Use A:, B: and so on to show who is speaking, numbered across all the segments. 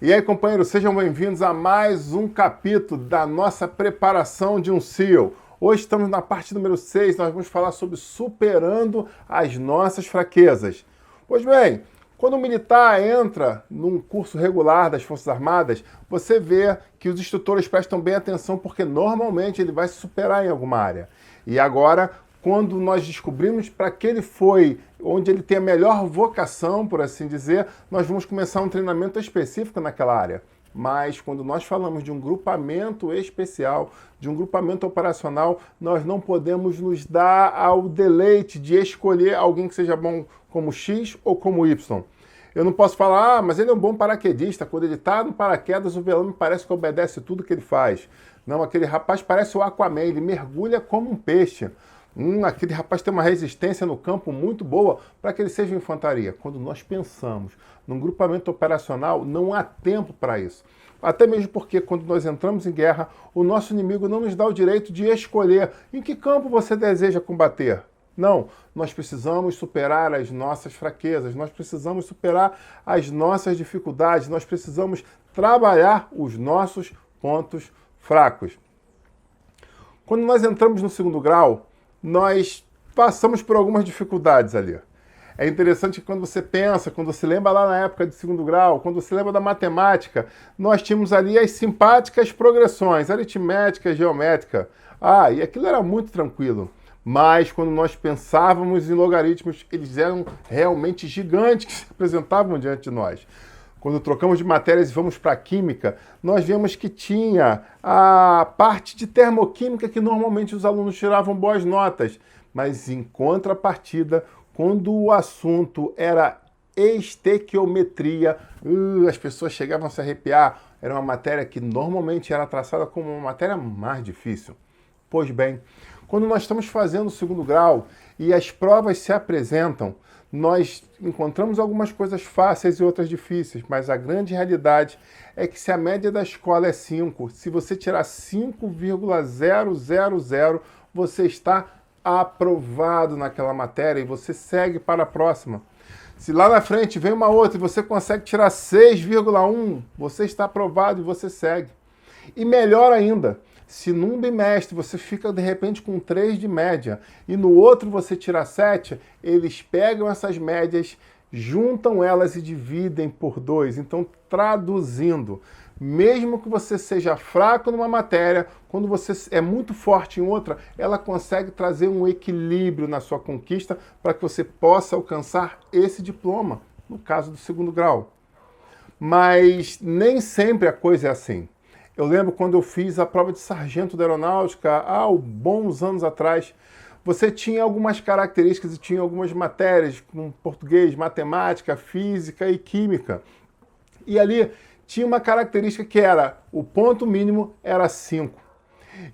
A: E aí, companheiros, sejam bem-vindos a mais um capítulo da nossa preparação de um SEAL. Hoje estamos na parte número 6, nós vamos falar sobre superando as nossas fraquezas. Pois bem, quando um militar entra num curso regular das Forças Armadas, você vê que os instrutores prestam bem atenção porque normalmente ele vai se superar em alguma área. E agora, quando nós descobrimos para que ele foi, onde ele tem a melhor vocação, por assim dizer, nós vamos começar um treinamento específico naquela área. Mas quando nós falamos de um grupamento especial, de um grupamento operacional, nós não podemos nos dar ao deleite de escolher alguém que seja bom como X ou como Y. Eu não posso falar, mas ele é um bom paraquedista. Quando ele está no paraquedas, o velame parece que obedece tudo que ele faz. Não, aquele rapaz parece o Aquaman, ele mergulha como um peixe. Aquele rapaz tem uma resistência no campo muito boa para que ele seja infantaria. Quando nós pensamos num grupamento operacional, não há tempo para isso. Até mesmo porque quando nós entramos em guerra, o nosso inimigo não nos dá o direito de escolher em que campo você deseja combater. Não, nós precisamos superar as nossas fraquezas, nós precisamos superar as nossas dificuldades, nós precisamos trabalhar os nossos pontos fracos. Quando nós entramos no segundo grau, nós passamos por algumas dificuldades ali. É interessante que quando você pensa, quando você lembra lá na época de segundo grau, quando você lembra da matemática, nós tínhamos ali as simpáticas progressões, aritmética, geométrica. E aquilo era muito tranquilo. Mas quando nós pensávamos em logaritmos, eles eram realmente gigantes que se apresentavam diante de nós. Quando trocamos de matérias e vamos para a química, nós vemos que tinha a parte de termoquímica que normalmente os alunos tiravam boas notas. Mas em contrapartida, quando o assunto era estequiometria, as pessoas chegavam a se arrepiar. Era uma matéria que normalmente era traçada como uma matéria mais difícil. Pois bem, quando nós estamos fazendo o segundo grau e as provas se apresentam, nós encontramos algumas coisas fáceis e outras difíceis, mas a grande realidade é que se a média da escola é 5, se você tirar 5,000, você está aprovado naquela matéria e você segue para a próxima. Se lá na frente vem uma outra e você consegue tirar 6,1, você está aprovado e você segue. E melhor ainda, se num bimestre você fica de repente com 3 de média e no outro você tira 7, eles pegam essas médias, juntam elas e dividem por 2. Então, traduzindo, mesmo que você seja fraco numa matéria, quando você é muito forte em outra, ela consegue trazer um equilíbrio na sua conquista para que você possa alcançar esse diploma, no caso do segundo grau. Mas nem sempre a coisa é assim. Eu lembro quando eu fiz a prova de sargento da aeronáutica, há bons anos atrás, você tinha algumas características e tinha algumas matérias, como português, matemática, física e química. E ali tinha uma característica que era, o ponto mínimo era 5.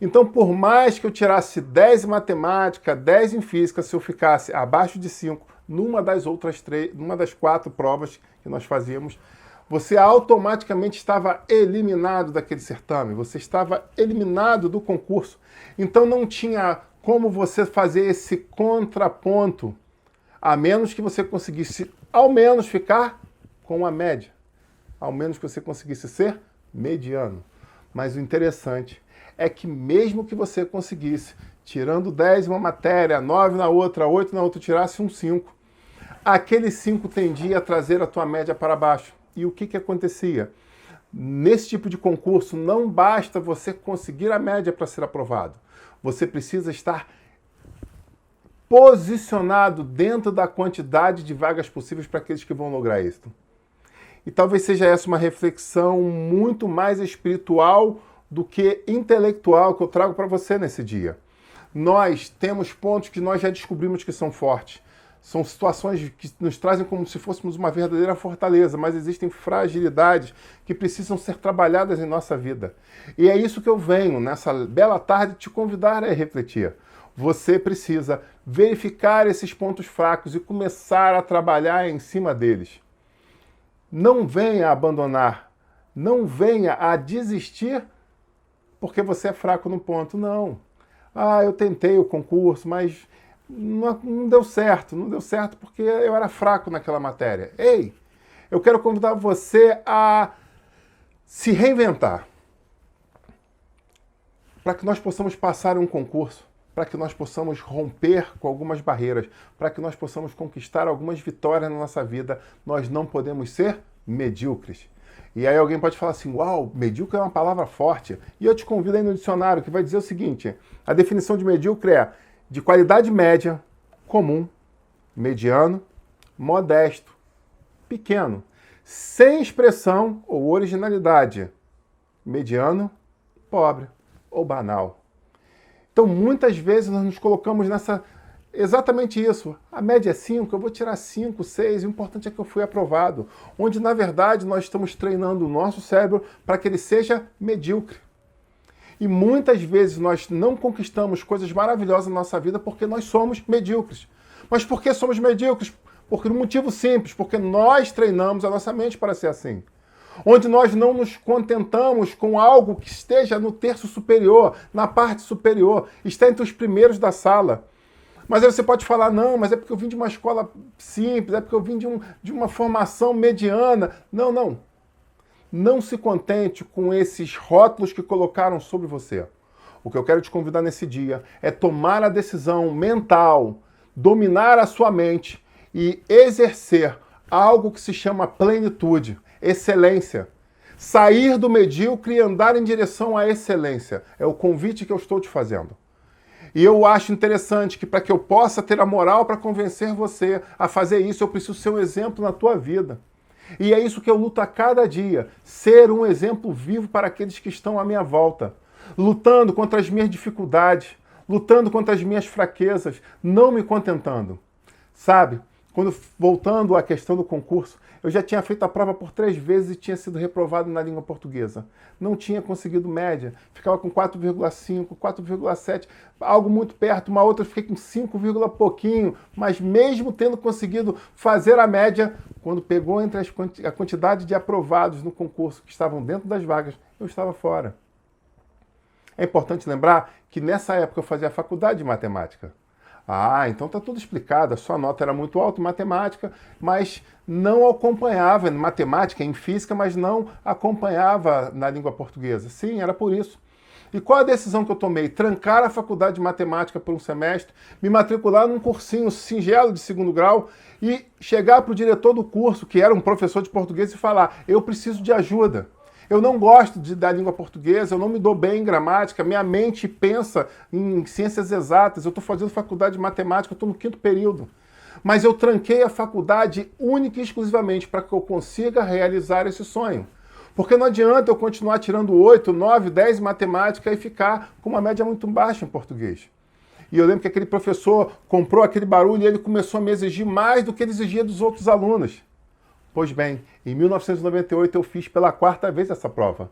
A: Então, por mais que eu tirasse 10 em matemática, 10 em física, se eu ficasse abaixo de 5, numa das 4 provas que nós fazíamos, você automaticamente estava eliminado daquele certame, você estava eliminado do concurso. Então não tinha como você fazer esse contraponto, a menos que você conseguisse, ao menos, ficar com a média. Ao menos que você conseguisse ser mediano. Mas o interessante é que mesmo que você conseguisse, tirando 10 em uma matéria, 9 na outra, 8 na outra, tirasse um 5, aquele 5 tendia a trazer a tua média para baixo. E o que acontecia? Nesse tipo de concurso, não basta você conseguir a média para ser aprovado. Você precisa estar posicionado dentro da quantidade de vagas possíveis para aqueles que vão lograr isso. E talvez seja essa uma reflexão muito mais espiritual do que intelectual que eu trago para você nesse dia. Nós temos pontos que nós já descobrimos que são fortes. São situações que nos trazem como se fôssemos uma verdadeira fortaleza, mas existem fragilidades que precisam ser trabalhadas em nossa vida. E é isso que eu venho, nessa bela tarde, te convidar a refletir. Você precisa verificar esses pontos fracos e começar a trabalhar em cima deles. Não venha a abandonar, não venha a desistir porque você é fraco no ponto. Não. Eu tentei o concurso, mas não deu certo. Não deu certo porque eu era fraco naquela matéria. Ei, eu quero convidar você a se reinventar, para que nós possamos passar um concurso, para que nós possamos romper com algumas barreiras, para que nós possamos conquistar algumas vitórias na nossa vida, nós não podemos ser medíocres. E aí alguém pode falar assim, uau, medíocre é uma palavra forte. E eu te convido aí no dicionário que vai dizer o seguinte, a definição de medíocre é de qualidade média, comum, mediano, modesto, pequeno, sem expressão ou originalidade, mediano, pobre ou banal. Então, muitas vezes nós nos colocamos nessa... Exatamente isso. A média é 5, eu vou tirar 5, 6, o importante é que eu fui aprovado. Onde, na verdade, nós estamos treinando o nosso cérebro para que ele seja medíocre. E muitas vezes nós não conquistamos coisas maravilhosas na nossa vida porque nós somos medíocres. Mas por que somos medíocres? Por um motivo simples, porque nós treinamos a nossa mente para ser assim. Onde nós não nos contentamos com algo que esteja no terço superior, na parte superior, está entre os primeiros da sala. Mas aí você pode falar, não, mas é porque eu vim de uma escola simples, é porque eu vim de uma formação mediana. Não, não. Não se contente com esses rótulos que colocaram sobre você. O que eu quero te convidar nesse dia é tomar a decisão mental, dominar a sua mente e exercer algo que se chama plenitude, excelência. Sair do medíocre e andar em direção à excelência. É o convite que eu estou te fazendo. E eu acho interessante que para que eu possa ter a moral para convencer você a fazer isso, eu preciso ser um exemplo na tua vida. E é isso que eu luto a cada dia, ser um exemplo vivo para aqueles que estão à minha volta. Lutando contra as minhas dificuldades, lutando contra as minhas fraquezas, não me contentando. Sabe, voltando à questão do concurso, eu já tinha feito a prova por 3 vezes e tinha sido reprovado na língua portuguesa. Não tinha conseguido média, ficava com 4,5, 4,7, algo muito perto, uma outra eu fiquei com 5, pouquinho, mas mesmo tendo conseguido fazer a média, quando pegou entre a quantidade de aprovados no concurso que estavam dentro das vagas, eu estava fora. É importante lembrar que nessa época eu fazia a faculdade de matemática. Ah, então está tudo explicado, a sua nota era muito alta em matemática, mas não acompanhava em matemática, em física, mas não acompanhava na língua portuguesa. Sim, era por isso. E qual a decisão que eu tomei? Trancar a faculdade de matemática por um semestre, me matricular num cursinho singelo de 2º grau e chegar para o diretor do curso, que era um professor de português, e falar, eu preciso de ajuda. Eu não gosto da língua portuguesa, eu não me dou bem em gramática, minha mente pensa em ciências exatas, eu estou fazendo faculdade de matemática, eu estou no 5º período. Mas eu tranquei a faculdade única e exclusivamente para que eu consiga realizar esse sonho. Porque não adianta eu continuar tirando 8, 9, 10 em matemática e ficar com uma média muito baixa em português. E eu lembro que aquele professor comprou aquele barulho e ele começou a me exigir mais do que ele exigia dos outros alunos. Pois bem, em 1998 eu fiz pela 4ª vez essa prova.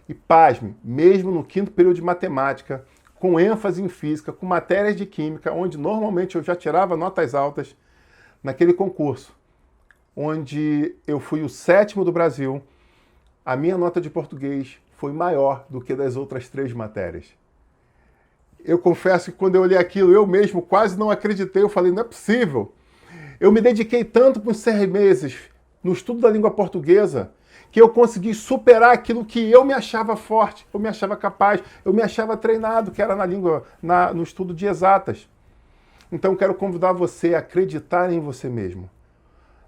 A: E pasme, mesmo no 5º período de matemática, com ênfase em física, com matérias de química, onde normalmente eu já tirava notas altas, naquele concurso, onde eu fui o 7º do Brasil, a minha nota de português foi maior do que das outras 3 matérias. Eu confesso que quando eu olhei aquilo, eu mesmo quase não acreditei, eu falei, não é possível. Eu me dediquei tanto por 6 meses no estudo da língua portuguesa, que eu consegui superar aquilo que eu me achava forte, eu me achava capaz, eu me achava treinado, que era no estudo de exatas. Então quero convidar você a acreditar em você mesmo.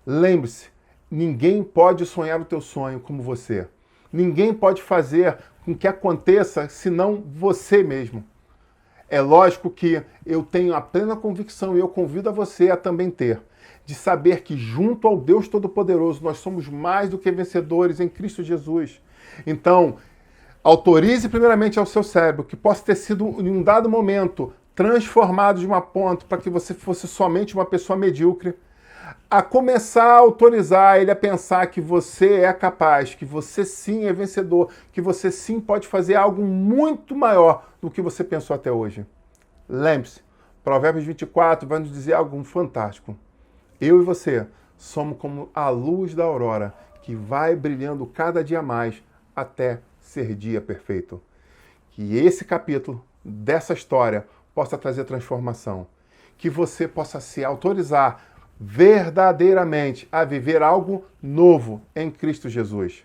A: Lembre-se, ninguém pode sonhar o teu sonho como você. Ninguém pode fazer com que aconteça senão você mesmo. É lógico que eu tenho a plena convicção e eu convido a você a também ter, de saber que junto ao Deus Todo-Poderoso nós somos mais do que vencedores em Cristo Jesus. Então, autorize primeiramente ao seu cérebro que possa ter sido em um dado momento transformado de uma ponta para que você fosse somente uma pessoa medíocre, a começar a autorizar ele a pensar que você é capaz, que você sim é vencedor, que você sim pode fazer algo muito maior do que você pensou até hoje. Lembre-se, Provérbios 24 vai nos dizer algo fantástico. Eu e você somos como a luz da aurora, que vai brilhando cada dia mais até ser dia perfeito. Que esse capítulo dessa história possa trazer transformação. Que você possa se autorizar verdadeiramente a viver algo novo em Cristo Jesus.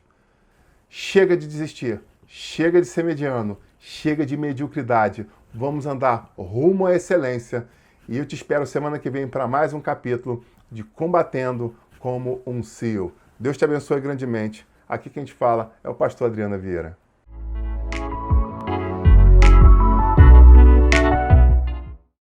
A: Chega de desistir, chega de ser mediano, chega de mediocridade. Vamos andar rumo à excelência. E eu te espero semana que vem para mais um capítulo de Combatendo como um CEO. Deus te abençoe grandemente. Aqui quem te fala é o pastor Adriano Vieira.